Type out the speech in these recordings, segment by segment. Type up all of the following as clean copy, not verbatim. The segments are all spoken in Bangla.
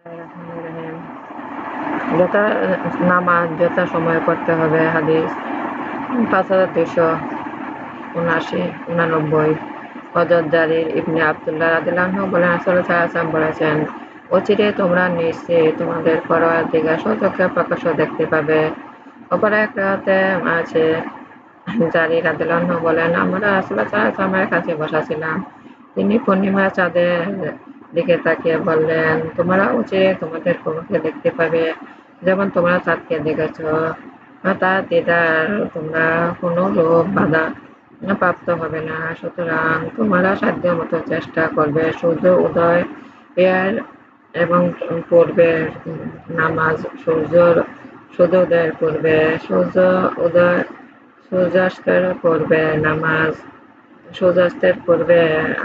বিসমিল্লাহির রহমানির রহিম। যথা নামাজ যথা সময়ে পড়তে হবে। হাদিস 5279 হযরত জারির ইবনে আব্দুল্লাহ রাদিয়াল্লাহু আনহু বলেন, রাসূলুল্লাহ সাল্লাল্লাহু আলাইহি ওয়াসাল্লাম বলেছেন, অচিরে তোমরা নিশ্চয়ই তোমাদের পরওয়ারদিগার স্বচক্ষে প্রকাশ্য দেখতে পাবে। অপর এক রাতে আছে, জারির রাদিয়াল্লাহু আনহু বলেন, আমরা রাসূলুল্লাহ সাল্লাল্লাহু আলাইহি ওয়াসাল্লামের কাছে বসা ছিলাম। তিনি পূর্ণিমা চাঁদের দিকে তাকিয়ে বললেন, তোমরা অচিরে তোমাদের প্রভুকে দেখতে পাবে যেমন তোমরা চাঁদকে দেখেছ। তার দিদার তোমরা কোনরূপ বাধা প্রাপ্ত হবে না। সুতরাং তোমরা সাধ্যমতো চেষ্টা করবে সূর্য উদয় এর এবং পূর্বে নামাজ, সূর্যোদয়ের পূর্বে সূর্য উদয়, সূর্যাস্তের পূর্বে নামাজ, সূর্যাস্তের পূর্বে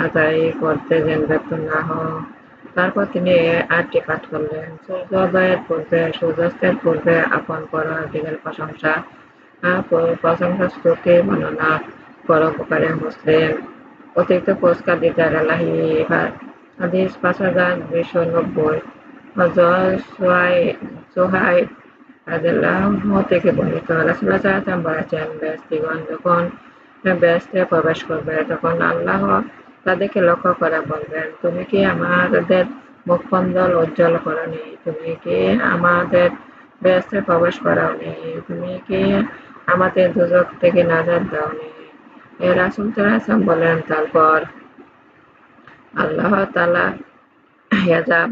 আদায় করতে যেন ব্যর্থ না হও। তারপর তিনি আয়াতটি পাঠ করলেন, সূর্যোদয়ের পূর্বে সূর্যাস্তের পূর্বে আপন পরওয়ারদিগারের প্রশংসা স্তুতি বর্ণনা করো। বুখারী মুসলিম। অতিরিক্ত পুরস্কার দিদার এলাহী। হাদিস 5290 হযরত সুহাইব রাদিয়াল্লাহু আনহু থেকে বর্ণিত, রাসূলুল্লাহ সাল্লাল্লাহু আলাইহি ওয়াসাল্লাম বলেছেন, বেহেশতীগণ যখন বেহেশতে প্রবেশ করবে তখন আল্লাহ তাদেরকে লক্ষ্য করে বলবেন, তুমি কি আমাদের মুখমণ্ডল উজ্জ্বল করনি? তুমি কি আমাদের বেহেশতে প্রবেশ করাওনি? তুমি কি আমাদের দোজখ থেকে নাজাত দাওনি? রাসূল সাল্লাল্লাহু আলাইহি ওয়াসাল্লাম বলেন, তারপর আল্লাহ তাআলা হিজাব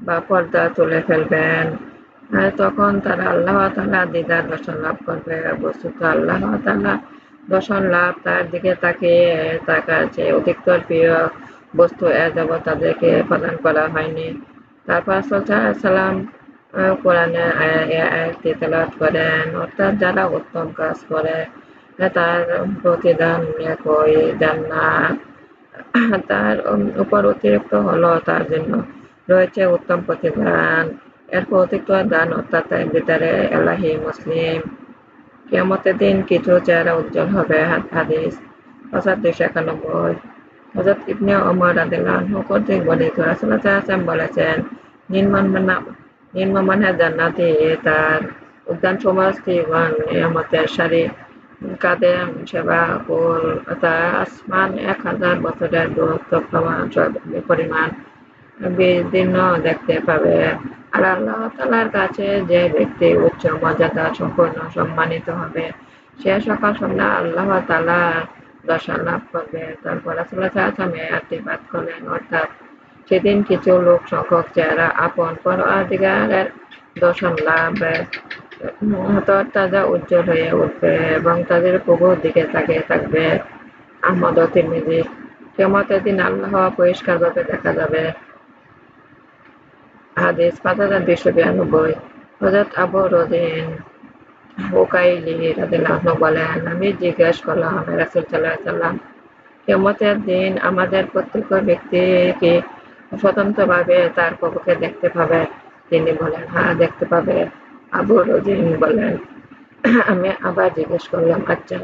বা পর্দা তুলে ফেলবেন। তখন তারা আল্লাহ তাআলা দিদার দর্শন লাভ করবে। বস্তুত আল্লাহ তাআলা দর্শন লাভ তার দিকে তাকার চেয়ে অধিকতর প্রিয় বস্তু এ যাবৎ তাদেরকে প্রদান করা হয়নি। তারপর রাসূল সাল্লাল্লাহু আলাইহি ওয়াসাল্লাম কোরআনে আয়াতটি তেলাওয়াত করেন, অর্থাৎ যারা উত্তম কাজ করে তার প্রতিদান একই জান্নাত। তার উপর অতিরিক্ত হলো তার জন্য রয়েছে উত্তম প্রতিদান। এরপর অতিরিক্ত দান অর্থাৎ তার ভিতরে এলাহী। মুসলিম। কিয়ামতের দিন কিছু চেহারা উজ্জ্বল হবে। হাদিস 5291 হযরত ইবনে ওমর রাদিয়াল্লাহু আনহু কর্তৃক বর্ণিত, রাসূলুল্লাহ সাল্লাল্লাহু আলাইহি ওয়াসাল্লাম বলেছেন, নিম্নমানের জান্নাতি তার উদ্যানসমূহ স্ত্রীগণ নিয়ামতের সারি কাদেম সেবা ফুল, তার আসমান 1000 বছরের দূরত্ব পরিমাণ বিদীর্ণ দেখতে পাবে। আর আল্লাহ তাআলার কাছে যে ব্যক্তি উচ্চ মর্যাদা সম্পন্ন সম্মানিত হবে, সে সকাল সন্ধ্যা আল্লাহ তাআলার দর্শন লাভ করবে। তারপর রাসূলুল্লাহ সাল্লাল্লাহু আলাইহি ওয়াসাল্লাম এই আয়াতটি পাঠ করলেন, অর্থাৎ সেদিন কিছু লোক সংখ্যক চেহারা আপন পরওয়ারদিগারের দর্শন লাভে তরতাজা উজ্জ্বল হয়ে উঠবে এবং তাদের প্রভুর দিকে তাকিয়ে থাকবে। আহমদ ও তিরমিজি। কিয়ামতের দিন আল্লাহ পরিষ্কারভাবে দেখা যাবে। হাদিস 5292 হযরত আবু রযিন উকাইলি রাদিয়াল্লাহু আনহু বলেন, আমি জিজ্ঞেস করলাম, হে রাসূল সাল্লাল্লাহু আলাইহি ওয়াসাল্লাম, কিয়ামতের দিন আমাদের প্রত্যেক ব্যক্তি কি স্বতন্ত্রভাবে তার প্রভুকে দেখতে পাবে? তিনি বলেন, হ্যাঁ, দেখতে পাবে। আবু রযিন বলেন, আমি আবার জিজ্ঞেস করলাম, আচ্ছা,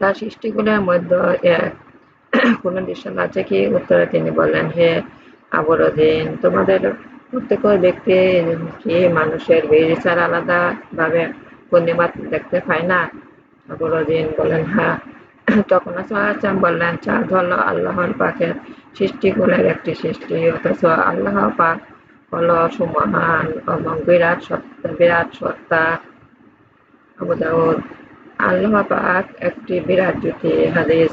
তার সৃষ্টিগুলোর মধ্যে কোনো দৃষ্টান্ত আছে কি? উত্তরে তিনি বললেন, হে আবু রযিন, তোমাদের প্রত্যেক ব্যক্তি কি মানুষের বীর ছাড়া আলাদা ভাবে পূর্ণিমা দেখতে পায় না? আবু রযিন বলেন, হ্যাঁ। তখন রাসূল সাল্লাল্লাহু আলাইহি ওয়াসাল্লাম বললেন, চাঁদ হলো আল্লাহর পাকের সৃষ্টিগুলোর একটি সৃষ্টি, অথচ আল্লাহ পাক হলো সুমহান এবং বিরাট সত্তা। আবু দাউদ। আল্লাহ পাক একটি বিরাট জ্যোতি। হাদিস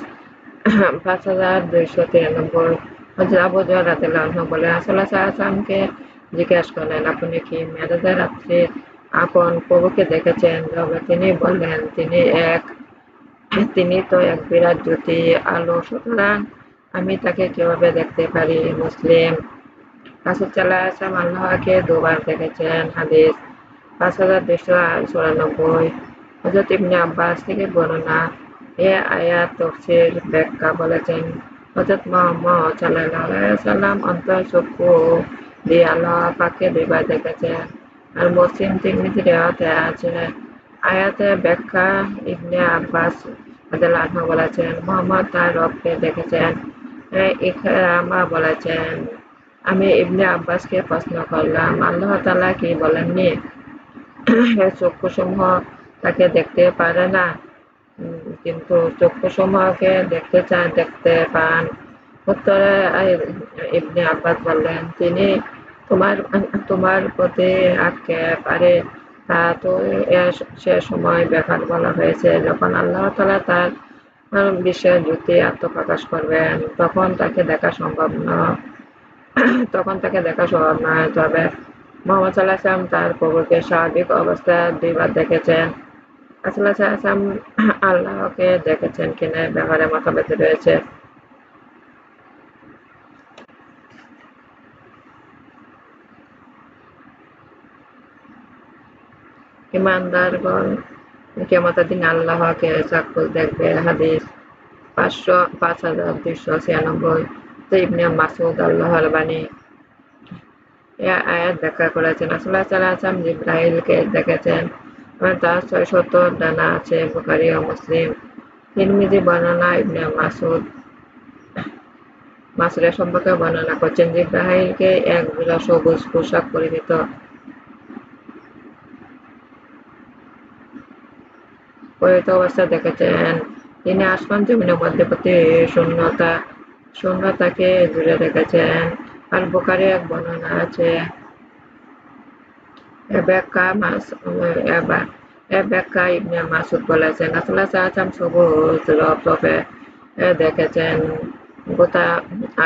5293 হযরত আবু যর রাদিয়াল্লাহু আনহু বলেন, রাসূলুল্লাহ সাল্লাল্লাহু আলাইহি ওয়াসাল্লামকে জিজ্ঞাসা করলেন, আপনি কি মেরাজের রাত্রে আপন প্রভুকে দেখেছেন? জবাবে তিনি বললেন, তিনি তো এক বিরাট জ্যোতি, আলো, সুতরাং আমি তাকে কিভাবে দেখতে পারি? মুসলিম। রাসূল সাল্লাল্লাহু আলাইহি ওয়াসাল্লাম আল্লাহকে দুবার দেখেছেন। হাদিস 5294 হযরত ইবনে আব্বাস থেকে বর্ণনা। এ আয়াত তাফসীর ব্যাখ্যা বলেছেন, হযরত মুহাম্মদ সাল্লাল্লাহু আলাইহি ওয়াসাল্লাম অন্তরচক্ষু দিয়ে আল্লাহ পাককে দুইবার দেখেছেন। আর মুসলিম তিরমিজির রিওয়ায়াতে আছে, আয়াতের ব্যাখ্যা ইবনে আব্বাস রাদিয়াল্লাহু আনহু বলেছেন, মুহাম্মদ তার রবকে দেখেছেন। ইকরামা বলেছেন, আমি ইবনে আব্বাসকে প্রশ্ন করলাম, আল্লাহ তাআলা কি বলেননি চক্ষুসমূহ তাকে দেখতে পারে না, কিন্তু চক্ষুসমূহকে দেখতে পান? উত্তরে ইবনে আব্বাস বললেন, তিনি তোমার তোমার প্রতি আক্ষেপ, আরে তা তো সে সময় ব্যাপার বলা হয়েছে যখন আল্লাহ তাআলা তার বিশ্বের জ্যোতি আত্মপ্রকাশ করবেন, তখন তাকে দেখা সম্ভব নয়। তবে মুহাম্মদ সাল্লাল্লাহু আলাইহি ওয়াসাল্লাম তার প্রভুকে স্বাভাবিক অবস্থায় 2 বার দেখেছেন। রাসূলুল্লাহ সাল্লাল্লাহু আলাইহি ওয়াসাল্লাম আল্লাহকে দেখেছেন কিনা এ ব্যাপারে মতভেদ রয়েছে। ঈমানদারগণ কিয়ামতের দিন আল্লাহকে চাক্ষুষ দেখবে। হাদিস 5296। ইবনে মাসউদ আল্লাহর বাণী। এ আয়াত ব্যাখ্যা করেছেন, রাসূলুল্লাহ সাল্লাল্লাহু আলাইহি ওয়াসাল্লাম জিবরাইলকে দেখেছেন এবং তার 670 ডানা আছে। বুখারী ও মুসলিম। তিরমিজি বর্ণনা, ইবনে মাসউদের সম্পর্কে বর্ণনা করছেন, জিবরাইলকে এক জোড়া সবুজ পোশাক পরিহিত অবস্থায় দেখেছেন। তিনি আসমান জমিনের মধ্যবর্তী শূন্যতাকে জুড়ে রেখেছেন। আর বুখারী এক বর্ণনা আছে। এ ব্যাখ্যা ইবনে মাসউদ বলেছেন, রাসূলুল্লাহ সাল্লাল্লাহু আলাইহি ওয়াসাল্লাম সবুজ রপরপে দেখেছেন, গোটা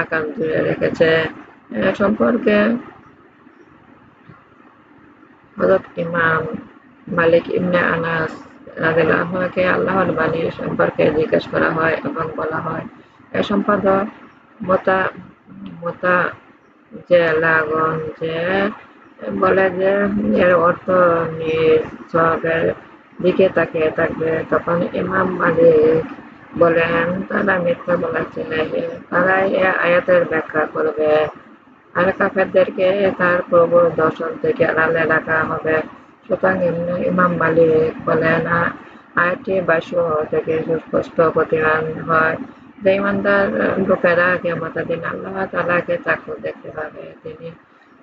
আকাশ জুড়ে রেখেছে। এ সম্পর্কে হযরত ইমাম মালিক ইবনে আনাস রাদিয়াল্লাহু আনহু-কে আল্লাহর বাণী সম্পর্কে জিজ্ঞেস করা হয় এবং বলা হয়, এ সম্পাদক মুতাজিলাগণ যে বলে যে এর অর্থ নিছকের দিকে তাকিয়ে থাকবে, তখন ইমাম মালিক বলেন, তারা মিথ্যা বলেছে, তারাই এ আয়াতের ব্যাখ্যা করবে আর কাফেরদেরকে তার প্রভুর দর্শন থেকে আড়ালে রাখা হবে। সুতরাং ইমাম মালিক বলেন, আয়াতটি ভাষ্য থেকে সুস্পষ্ট প্রতীয়মান হয় যে ঈমানদার লোকেরা কিয়ামতের দিন আল্লাহ তাআলাকে চাক্ষুষ দেখতে পাবে। তিনি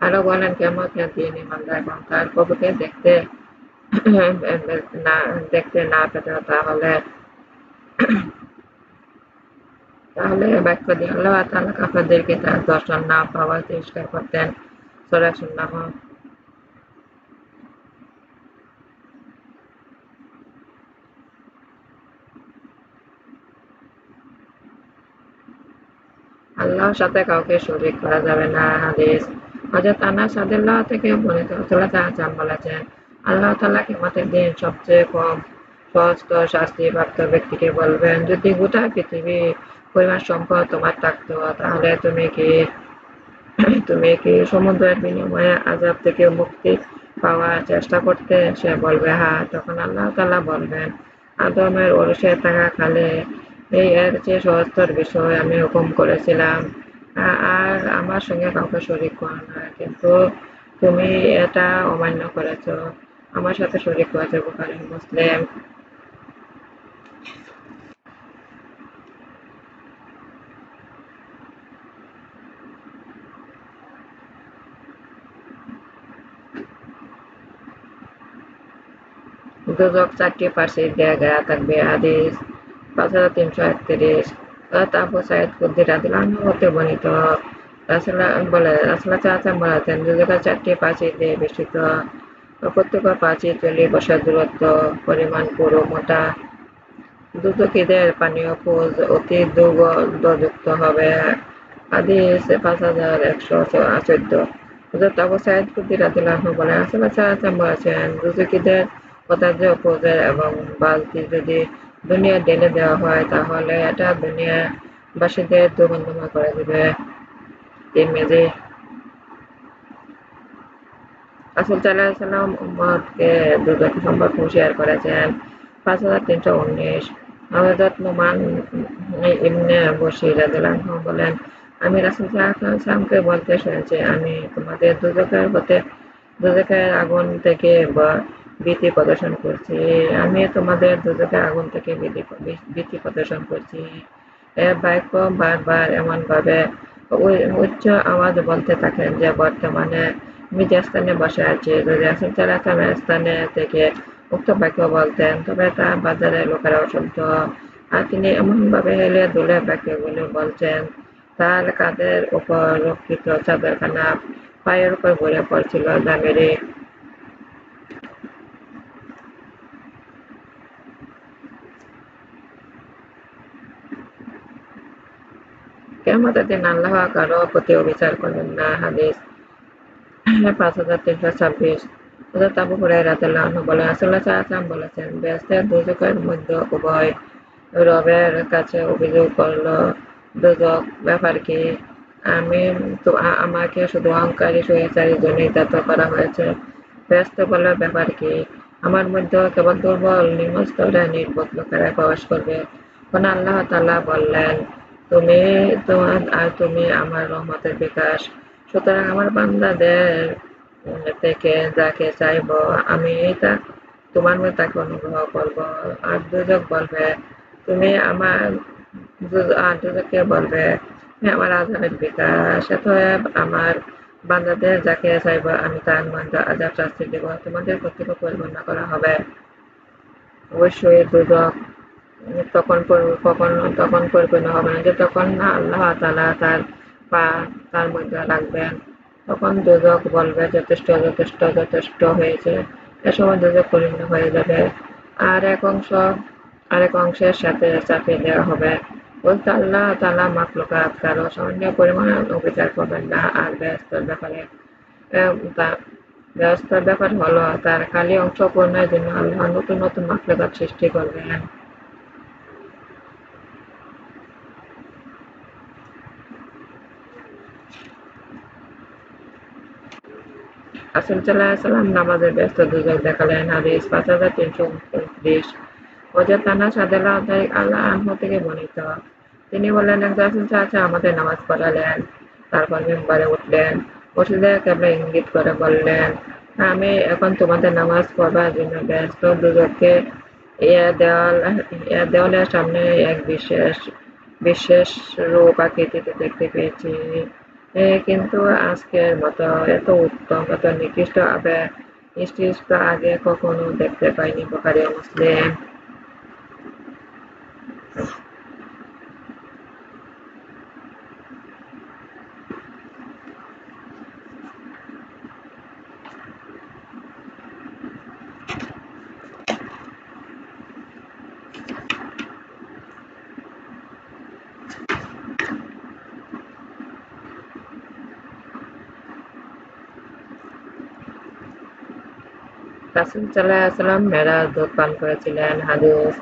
আরো বলেন, কিয়ামতের দিন ঈমানদারগণ তার প্রভুকে দেখতে না পেত, তাহলে ব্যাখ্যা দিয়ে আল্লাহ তাআলা কাফেরদেরকে তার দর্শন না পাওয়ার তিরস্কার করতেন। সূরা আন-নাহ। আল্লাহর সাথে কাউকে শরীক করা যাবে না। হাদিস হযরত আনাস রাদিয়াল্লাহু থেকে বর্ণিত, রাসূলুল্লাহ সাল্লাল্লাহু আলাইহি ওয়াসাল্লাম বলেছেন, আল্লাহ তাআলা কিয়ামতের দিন সবচেয়ে কম সহস্ত শাস্তিপ্রাপ্ত ব্যক্তিকে বলবেন, যদি গোটা পৃথিবী পরিমাণ সম্পদ তোমার থাকতো, তাহলে তুমি কি সমুদ্রের বিনিময়ে আযাব থেকে মুক্তি পাওয়ার চেষ্টা করতে? সে বলবে, হ্যাঁ। তখন আল্লাহ তাআলা বলবেন, আদমের ওরসে থাকাকালে এর চেয়ে সহজতর বিষয় আমি হুকুম করেছিলাম, আর আমার সঙ্গে কাউকে শরীক করো না, কিন্তু তুমি এটা অমান্য করেছ, আমার সাথে শরীক করেছ। বুখারী মুসলিম। দোজখ 4টি পার্শ্বে দিয়ে ঘেরা থাকবে। হাদিস 5331। হযরত আবু সাঈদ খুদরী রাদিয়াল্লাহু আনহু হতে বর্ণিত, রাসূলুল্লাহ সাল্লাল্লাহু আলাইহি ওয়াসাল্লাম বলেছেন, দোজখের 4টি প্রাচীর দিয়ে বেষ্টিত, প্রত্যেক প্রাচীর 40 বছর দূরত্ব পরিমাণ পুরু মোটা। দোজখীদের পানীয় পূজ অতি দুর্গন্ধযুক্ত হবে। হাদিস 5114। হযরত আবু সাঈদ খুদরী রাদিয়াল্লাহু আনহু বলেন, রাসূলুল্লাহ সাল্লাল্লাহু আলাইহি ওয়াসাল্লাম বলেছেন, দোজখীদের পদার্থ পূজের এবং বালতি যদি দুনিয়ায় ঢেলে দেওয়া হয়, তাহলে এটা দুনিয়াবাসীদের দুর্গন্ধময় করে দিবে। তিরমিজি। রাসূল সাল্লাল্লাহু আলাইহি ওয়াসাল্লাম উম্মতকে দোজখ সম্পর্কে হুঁশিয়ার করেছেন। 5319। হযরত নুমান ইবনে বশীর রাদিয়াল্লাহু আনহু বলেন, আমি রাসূল সাল্লাল্লাহু আলাইহি ওয়াসাল্লামকে বলতে শুনেছি, আমি তোমাদের দোজখের আগুন থেকে ভীতি প্রদর্শন করছি। আমি তোমাদের দোজখের আগুন থেকে ভীতি প্রদর্শন করছি। এ বাক্য বারবার এমনভাবে উচ্চ আওয়াজে বলতে থাকেন যে বর্তমানে আমি যে স্থানে বসে আছি, যদি রাসূল সাল্লাল্লাহু আলাইহি ওয়াসাল্লামের স্থানে থেকে উক্ত বাক্য বলতেন তবে তা বাজারের লোকেরাও শুনতো। আর তিনি এমনভাবে হেলে দুলে বাক্যগুলো বলছেন, তার কাঁধের উপর রক্ষিত চাদরখানা পায়ের উপর ঘুরে পড়ছিল যা মেরে কিয়ামতের দিন আল্লাহ কারো প্রতি বিচার করবেন না। হাদিস ৫৩২৬। হযরত আবু হুরায়রা রাদিয়াল্লাহু আনহু বলেন, রাসূলুল্লাহ সাল্লাল্লাহু আলাইহি ওয়াসাল্লাম বলেছেন, বেহেশত ও দোজখের মধ্যে উভয় রবের কাছে অভিযোগ করল, দোজখ ব্যাপার কি? আমি তো আমাকে শুধু অহংকারী স্বৈরাচারীর জন্য নির্ধারিত করা হয়েছে। বেহেশত বলল, ব্যাপার কি? আমার মধ্যে কেবল দুর্বল নিম্ন স্তরের নির্বোধ লোকেরা প্রবেশ করবে। তখন আল্লাহ তাআলা বললেন, তুমি আমার রহমতের বিকাশ, সুতরাং আমার বান্দাদের থেকে যাকে চাইব আমি তা তোমার মধ্যে তাকে অনুগ্রহ করব। আর দোজখ বলবে, তুমি আমার আর দোজখকে বলবে, তুমি আমার আযাবের বিকাশ। অতএব আমার বান্দাদের যাকে চাইব আমি তার মধ্যে আযাব শাস্তি দেব, তোমাদের কর্তৃপক্ষ পরিচালনা করা হবে। অবশ্যই দোজখ তখন পরিপূর্ণ হবে না, যতক্ষণ না আল্লাহ তাআলা তার পা তার মধ্যে রাখবেন। তখন দোজখ বলবে, যথেষ্ট যথেষ্ট যথেষ্ট হয়েছে। এ সময় দোজখ পরিপূর্ণ হয়ে যাবে, আর এক অংশের সাথে চাপিয়ে দেওয়া হবে। বলতে আল্লাহ তাআলা মাখলুকাত কারো সামান্য পরিমাণে অবিচার করবেন না। আর বেহেশতের ব্যাপার হলো তার খালি অংশ পূরণের জন্য আল্লাহ নতুন নতুন মাখলুকাত সৃষ্টি করবেন। রাসূল সাল্লাল্লাহু আলাইহি ওয়াসাল্লাম নামাজে ব্যস্ত দোজখ দেখালেন। হাদিস ৫৩২৯। হযরত আনাস রাদিয়াল্লাহু আনহু থেকে বর্ণিত, তিনি বললেন, একজন রাসূল সাল্লাল্লাহু আলাইহি ওয়াসাল্লাম আমাদের নামাজ পড়ালেন, তারপর মিম্বারে উঠলেন, মসজিদের কিবলা ইঙ্গিত করে বললেন, আমি এখন তোমাদের নামাজ পড়বার জন্য ব্যস্ত। দোজখকে এ দেওয়ালের সামনে এক বিশেষ বিশেষ রূপ আকৃতিতে দেখতে পেয়েছি, কিন্তু আজকের মতো এত উত্তম, এত নিকৃষ্ট আগে কখনো দেখতে পাইনি। বুখারী ও মুসলিম। রাসূল সাল্লাল্লাহু আলাইহি ওয়াসাল্লাম মেরাজ দুধ পান করেছিলেন। হাদিস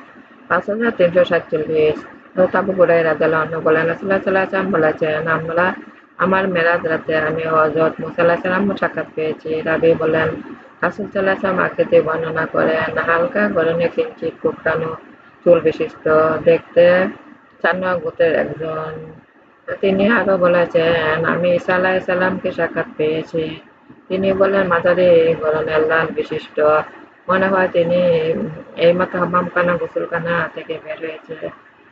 ৫৩৪৭। হযরত আবু হুরায়রা রাদিয়াল্লাহু আনহু বলেন, রাসূলুল্লাহ সাল্লাল্লাহু আলাইহি ওয়াসাল্লাম বলেছেন, আমার মেরাজ রাতে আমি হযরত মুসা আলাইহিস সালামের সাক্ষাৎ পেয়েছি। রাবী বলেন, রাসূল সাল্লাল্লাহু আলাইহি ওয়াসাল্লাম আকৃতি বর্ণনা করেন, হালকা গড়নে কিঞ্চিৎ কোঁকড়ানো চুল বিশিষ্ট, দেখতে চান্না গোত্রের একজন। তিনি আরো বলেছেন, আমি ঈসা আলাইহিস সালামকে সাক্ষাৎ পেয়েছি। তিনি বললেন, মাঝারি গড়নের লাল বিশিষ্ট, মনে হয় তিনি এইমাত্র হাম্মামখানা গোসলখানা থেকে বের হয়েছে।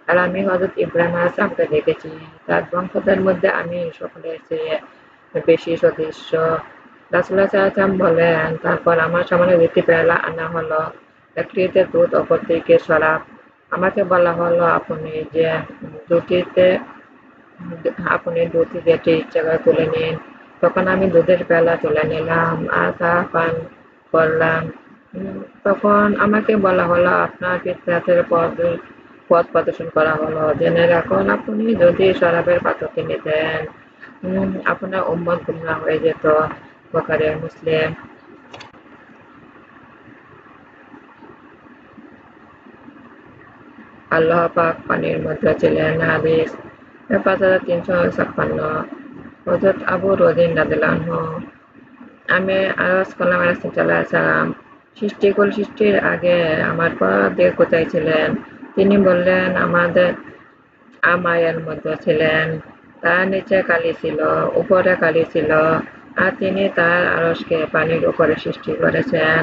আর আমি হযরত ইব্রাহিম আলাইহিস সালামকে দেখেছি, তার বংশধরদের মধ্যে আমি সকলের চেয়ে বেশি সদৃশ্য। রাসূলুল্লাহ সাল্লাল্লাহু আলাইহি ওয়াসাল্লাম বলেন, তারপর আমার সামনে দুটি পেয়ালা আনা হলো, একটিতে দুধ, অপরটিতে শরাব। আমাকে বলা হলো, আপনি দুধ যেটি ইচ্ছা করে তুলে নিন। তখন আমি দুধের পেয়ালা তুলে নিলাম আর তা পান করলাম। তখন আমাকে বলা হলো, আপনার পিতৃব্যের পথ প্রদর্শন করা হলো, জেনে রাখুন, আপনি যদি শরাবের পাত্রটি নিতেন আপনার উম্মত গুমরাহ হয়ে যেত। বুখারী ও মুসলিম। আল্লাহ পাক পানির মধ্যে ছিলেন। হাদিস ৫৩৫৬। হযরত আবু রদিন রাদিয়াল্লাহু আনহু, আমি আরজ করলাম, রাসূল সাল্লাল্লাহু আলাইহি ওয়াসাল্লাম সৃষ্টির আগে আমার পরদিকে কোথায় ছিলেন? তিনি বললেন, আমায়ের মধ্যে ছিলেন, তার নিচে কালি ছিল, উপরে কালি ছিল, আর তিনি তার আরশকে পানির উপরে সৃষ্টি করেছেন।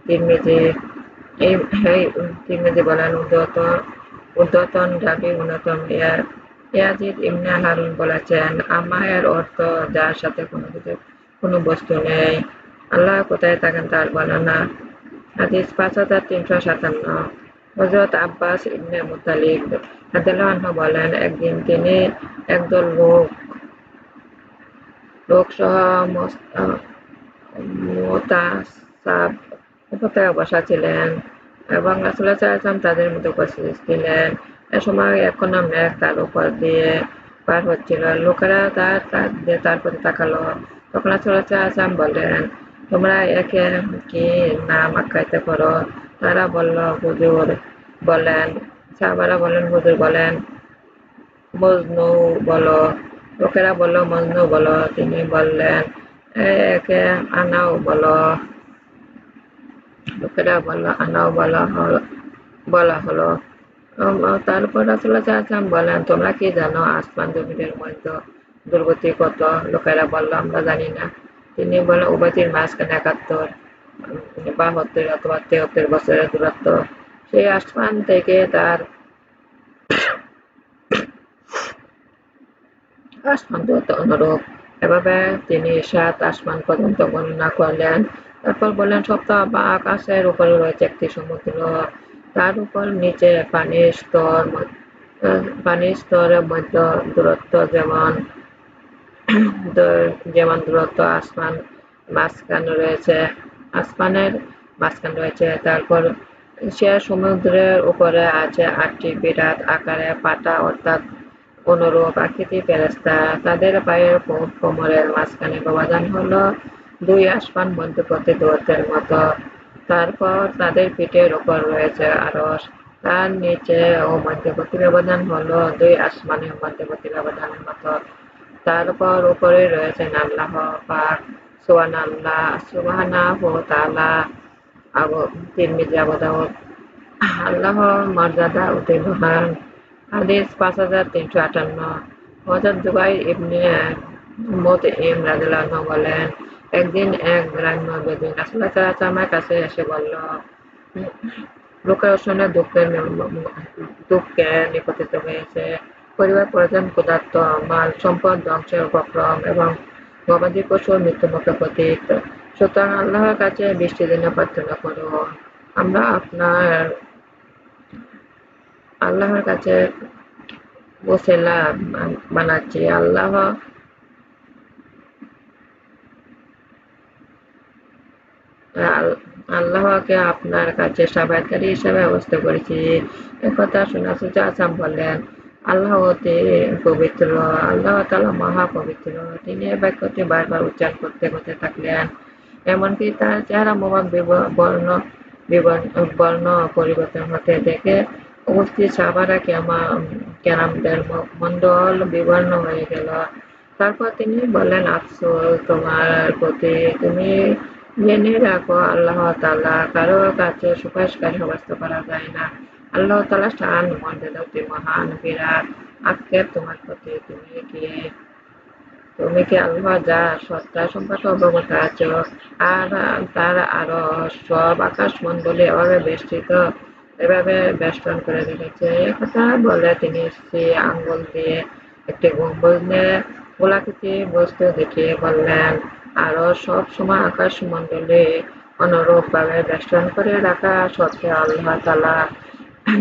তিরমিজি। তিরমিজি বলেন, ঊর্ধ্বতন দাবি ন্যূনতম ইয়াজিদ ইবনে হারুন বলেছেন, আমার অর্থ যার সাথে কোনো বস্তু নেই, আল্লাহ কোথায় থাকেন তার বর্ণনা। হাদিস 5357। হযরত আব্বাস ইবনে মুত্তালিব রাদিয়াল্লাহু আনহু বলেন, একদিন তিনি একদল লোকসহ মুতাসাব উপত্যকায় বসা ছিলেন এবং রাসূলুল্লাহ সাল্লাল্লাহু আলাইহি ওয়াসাল্লাম তাদের মধ্যে উপস্থিত ছিলেন। এ সময় এক কোন মেঘ তার উপর দিয়ে পার হচ্ছিল। লোকেরা তার প্রতি তাকালো। তখন রাসূলুল্লাহ সাল্লাল্লাহু আলাইহি ওয়াসাল্লাম বললেন, তোমরা একে কি নাম আখ্যায়িত করো? তারা বলল, হুজুর বলেন। সাহাবারা বললেন, হুজুর বলেন, মজনু বলো। লোকেরা বলল, মজনু বলো। তিনি বললেন, একে আনাও বলো। লোকেরা বলল, আনাও বলা হলো। তারপর রাসূলুল্লাহ সাল্লাল্লাহু আলাইহি ওয়াসাল্লাম বলেন, তোমরা কি জানো আসমান জমিনের মধ্যে দূরত্ব কত? লোকেরা বলল, আমরা জানি না। তিনি বললেন, উভয়টির মাঝখানে 71 বা 72 অথবা 73 বছরের দূরত্ব। সেই আসমান থেকে তার আসমান দূরত্ব অনুরূপ। এভাবে তিনি 7 আসমান পর্যন্ত গণনা করলেন। তারপর বললেন, সপ্তাহ বা আকাশের উপরে রয়েছে একটি সমুদ্র, তার উপর নিচে পানির স্তরের মধ্যে দূরত্ব যেমন দূরত্ব আসমানের মাঝখানে রয়েছে। তারপর সে সমুদ্রের উপরে আছে 8টি বিরাট আকারের পাটা, অর্থাৎ অনুরূপ আকৃতির ফেরেশতা। তাদের পায়ের কোমরের মাঝখানে ব্যবধান হলো 2 আসমান মধ্যবর্তী দূরত্বের মতো। তারপর তাদের পিঠের উপর রয়েছে আরশ, তার নিচে ও মধ্যবর্তী ব্যবধান হলো 2 আসমানের মধ্যবর্তী ব্যবধানের মতো। তারপর উপরে রয়েছেন আল্লাহ পাক, সুবহানাহু ওয়া তাআলা। তিরমিজি, আবু দাউদ। আল্লাহর মর্যাদা অতি মহান। হাদিস 5358। হযরত জুবাইর ইবনে মুতঈম রাদিয়াল্লাহু আনহু বলেন, একদিন এক গ্রাম্য বেদুইন রাসূলুল্লাহ সাল্লাল্লাহু আলাইহি ওয়াসাল্লামের কাছে এসে বলল, লোকেরা শুনে দুঃখে নিপতিত হয়েছে। পরিবার পরিজন ক্ষুধার্ত, মাল সম্পদ ধ্বংসের উপক্রম এবং গবাদি পশুর মৃত্যুমুখে পতিত। সুতরাং আল্লাহর কাছে বৃষ্টির জন্য প্রার্থনা করুন। আমরা আল্লাহর কাছে ওসিলা বানাচ্ছি। আল্লাহকে আপনার কাছে সাবায়াতকারী হিসেবে ব্যবস্থা করেছি। একথা শুনে রাসূলুল্লাহ সাল্লাল্লাহু আলাইহি ওয়াসাল্লাম বললেন, আল্লাহ অতি পবিত্র, আল্লাহ তাআলা মহা পবিত্র। তিনি এই বাক্যটি বারবার উচ্চারণ করতে থাকলেন, এমনকি তার চেহারা মোবারক বর্ণ পরিবর্তন হতে দেখে উপস্থিত সাহাবারা কেরামদের মুখমণ্ডল বিবর্ণ হয়ে গেল। তারপর তিনি বললেন, আফসোস তোমার প্রতি, তুমি জেনে রাখো আল্লাহ তাআলা কারো কাছে সুপারিশকারী সাব্যস্ত করা যায় না। আল্লাহ তাআলার শান মর্যাদা অতি মহান, বিরাট। আক্ষেপ তোমার প্রতি, তুমি কি আল্লাহ যার সত্তা সম্পর্কে অবগত আছো? আর তার আরশ সব আকাশমণ্ডলী এভাবে বেষ্টন করে রেখেছে। একথা বলে তিনি আঙ্গুল দিয়ে একটি গম্বুজে গোলাকৃতি বস্তু দেখিয়ে বললেন, আরশ সব সময় আকাশমণ্ডলী অনুরূপভাবে বেষ্টন করে রাখা সত্ত্বেও আল্লাহ তাআলা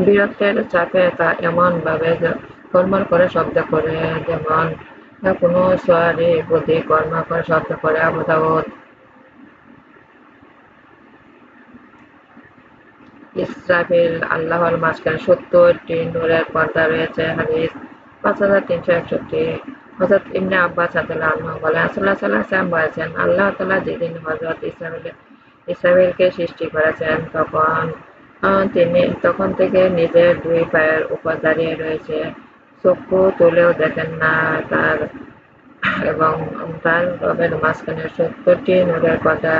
বীরত্বের চাপে তা এমনভাবে গোলমাল করে শব্দ করে, যেমন কোনো সোয়ারি গদি গোলমাল করে শব্দ করে। আবু দাউদ। ইসরাফিল, আল্লাহর মাঝখানে 70টি নূরের পর্দা রয়েছে। হাদিস 5361। হযরত ইবনে আব্বাস রাদিয়াল্লাহু আনহু বলেন, রাসূলুল্লাহ সাল্লাল্লাহু আলাইহি ওয়াসাল্লাম বলেছেন, আল্লাহ তাআলা যেদিন হযরত ইসরাফিলকে সৃষ্টি করেছেন তখন থেকে নিজের 2 পায়ের উপর দাঁড়িয়ে রয়েছে, চক্ষু তুলেও দেখেন না এবং তার রবের মাঝখানে 70টি নূরের পর্দা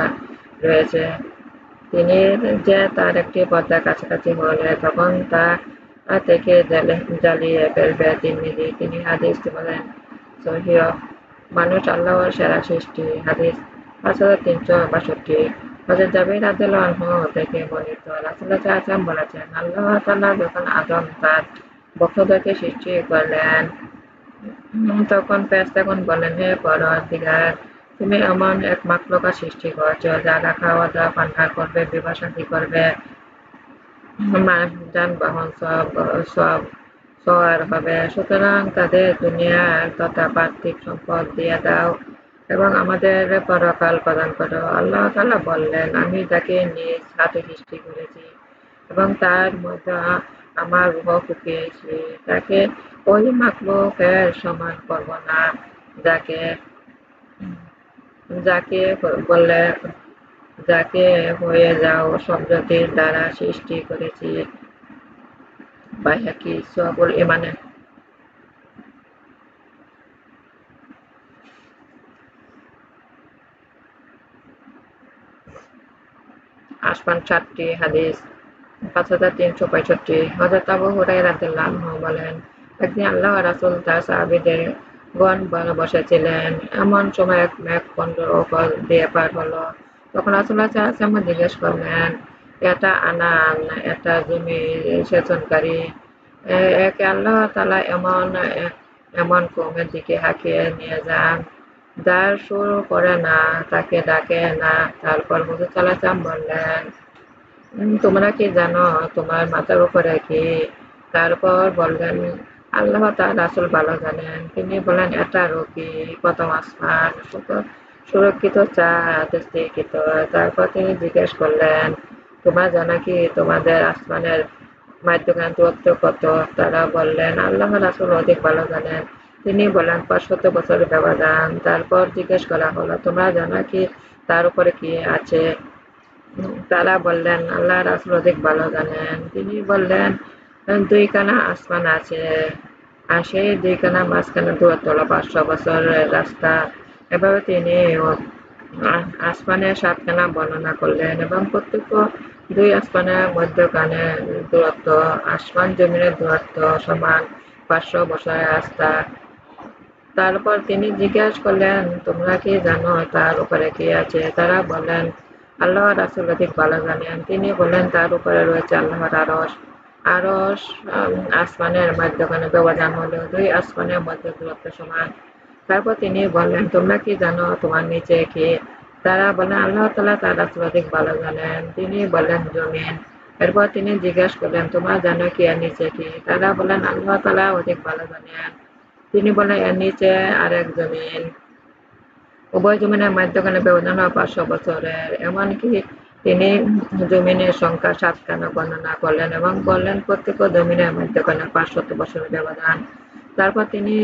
রয়েছে। তিনি যে তার একটি পর্দার কাছাকাছি হলে তখন তা থেকে জ্বালিয়ে ফেলবে। তিনি হাদিসটি বলেন, সহিহ। মানুষ আল্লাহর সেরা সৃষ্টি। হাদিস 5362। হযরত জাবির রাদিয়াল্লাহু আনহু থেকে বর্ণিত, রাসূলুল্লাহ সাল্লাল্লাহু আলাইহি ওয়াসাল্লাম বলেছেন, আল্লাহ তাআলা যখন আদম তার বংশধরকে সৃষ্টি করলেন তখন ফেরেশতাগণ বললেন, হে পরওয়ারদিগার, তুমি এমন এক মাখলুকাত সৃষ্টি করেছো যারা খাওয়া দাওয়া পান করবে, বিবাহ শাদী করবে, যানবাহন সব সওয়ার হবে, সুতরাং তাদের দুনিয়ার তথা পার্থিব সম্পদ দিয়ে দাও এবং আমাদের পরকাল প্রদান করো। আল্লাহ তাআলা বললেন, আমি তাকে নিজ হাতে সৃষ্টি করেছি এবং তার মধ্যে আমার রূহ ফুঁকিয়েছি, তাকে ওই মাখলুকের সমান করব না যাকে যাকে বললে যাকে হয়ে যাও শব্দটির দ্বারা সৃষ্টি করেছি। বাইহাকি সোয়াবুল ইমানে। আসমান 7টি হাদিস 5365। হযরত আবু হুরায়রা রাদিয়াল্লাহু আনহু বলেন, একদিন আল্লাহ রাসূল তার সাহাবীদের গণ বসেছিলেন। এমন সময় এক মেঘ খণ্ডের উপর দিয়ে পার হলো। তখন রাসূলুল্লাহ সাল্লাল্লাহু আলাইহি ওয়াসাল্লাম জিজ্ঞেস করলেন, এটা আনান, এটা জমি সেচনকারী, একে আল্লাহ তাআলা এমন কওমের দিকে হাঁকিয়ে নিয়ে যান যার সুর করে না, তাকে ডাকে না। তারপর হুজুর সাল্লাল্লাহু আলাইহি ওয়াসাল্লাম বললেন, তোমরা কি জানো তোমার মাথার উপরে কি? তারপর বললেন, আল্লাহ তার রাসূল ভালো জানেন। তিনি বললেন, এটা রকি, প্রথম আসমান, সুরক্ষিত চাঁদ, স্থিরকৃত। তারপর তিনি জিজ্ঞেস করলেন, তোমরা জানো কি তোমাদের আসমানের মাধ্যমে দূরত্ব কত? তারা বললেন, আল্লাহ রাসূল অধিক ভালো জানেন। তিনি বললেন, 500 বছরের ব্যবধান। তারপর জিজ্ঞেস করা হলো, তোমরা জানো কি তার উপরে কি আছে? তারা বললেন, আল্লাহ রাসূল অধিক ভালো জানেন। তিনি বললেন, 2 খানা আসমান আছে, আর সেই 2খানা মাঝখানে দূরত্ব হলো 500 বছরের রাস্তা। এভাবে তিনি আসমানের 7খানা বর্ণনা করলেন এবং প্রত্যেক 2 আসমানের মধ্যখানে দূরত্ব আসমান জমিনের দূরত্ব সমান 500 বছরের রাস্তা। তারপর তিনি জিজ্ঞেস করলেন, তোমরা কি জানো তার উপরে কি আছে? তারা বললেন, আল্লাহ রাসূল অধিক ভালো জানেন। তিনি বললেন, তার উপরে রয়েছে আল্লাহর আরশ। আরশ আসমানের মধ্যখানে ব্যবধান হলো 2 আসমানের মধ্যে দূরত্ব সমান। তারপর তিনি বললেন, তোমরা কি জানো তোমার নিচে কি? তারা বললেন, আল্লাহ তাআলা তার রাসূল অধিক ভালো জানেন। তিনি বললেন, জমিন। এরপর তিনি জিজ্ঞেস করলেন, তোমরা জানো কি এর নিচে কি? তারা বললেন, আল্লাহ তাআলা অধিক ভালো জানেন। তিনি বললেন, এর নিচে আরেক জমিন। উভয় জমিনের মধ্যখানে ব্যবধান 500 বছরের। এমনকি তিনি জমিনের সংখ্যা 7খানা বর্ণনা করলেন এবং বললেন, প্রত্যেক জমিনের মধ্যখানে 500 বছরের ব্যবধান। তারপর তিনি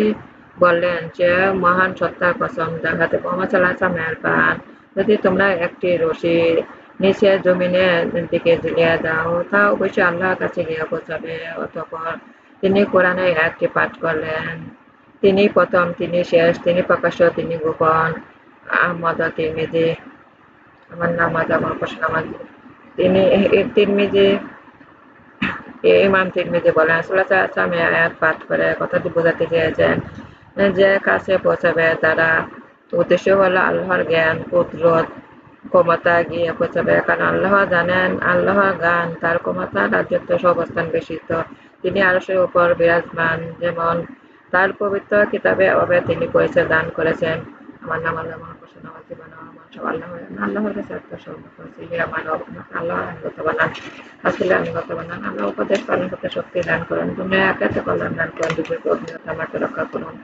বললেন যে, মহান সত্তার কসম, যার হাতে মুহাম্মদ সাল্লাল্লাহু আলাইহি ওয়াসাল্লামের প্রাণ, যদি তোমরা একটি রশি নিচে জমিনের দিকে ঝুলিয়ে দাও, তা অবশ্যই আল্লাহর কাছে গিয়ে পৌঁছাবে। অতঃপর তিনি কোরআনের আয়াতটি পাঠ করলেন, তিনি প্রথম, তিনি শেষ, তিনি প্রকাশ্য, তিনি গোপন। আহমদ তিরমিজি। আমার নাম আমার প্রশ্ন নামাজ। তিনি তিরমিজি ইমাম তিরমিজি বলেন, রাসূলুল্লাহ সাল্লাল্লাহু আলাইহি ওয়াসাল্লাম এই আয়াত পাঠ করে কথাটি বোঝাতে চেয়েছেন যে কাছে পৌঁছাবে তারা উদ্দেশ্য হলো আল্লাহর জ্ঞান, কুদরত, ক্ষমতা গিয়ে পৌঁছাবে। কারণ আল্লাহ জানেন, আল্লাহর জ্ঞান, তার ক্ষমতা, রাজত্ব অবস্থান বিশিষ্ট। তিনি আরশের উপর বিরাজমান, যেমন তার পবিত্র কিতাবে এভাবে তিনি পরিচয় দান করেছেন। আমার নাম আল্লাহ, আমার প্রশ্ন আমার জীবন, আমার মনসব আল্লাহর কাছে আত্মসমর্পণ, আমার আল্লাহ আনুগত্য বানান, আসলে আনুগত্য বানান। আল্লাহ উপদেশ পালন করতে শক্তি দান করেন, দুনিয়া আখিরাতে কল্যাণ দান করেন, বিবেক অভিজ্ঞতা আমাকে রক্ষা করুন।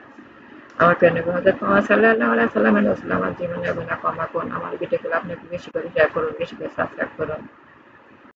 আমার প্রিয় নবী হযরত মুহাম্মদ সাল্লাল্লাহু আলাইহি ওয়াসাল্লামের আমার জীবনে গুনাহ ক্ষমা করুন। আমার ভিডিওগুলো আপনি বেশি করে শেয়ার করুন, বেশি করে সাবস্ক্রাইব করুন।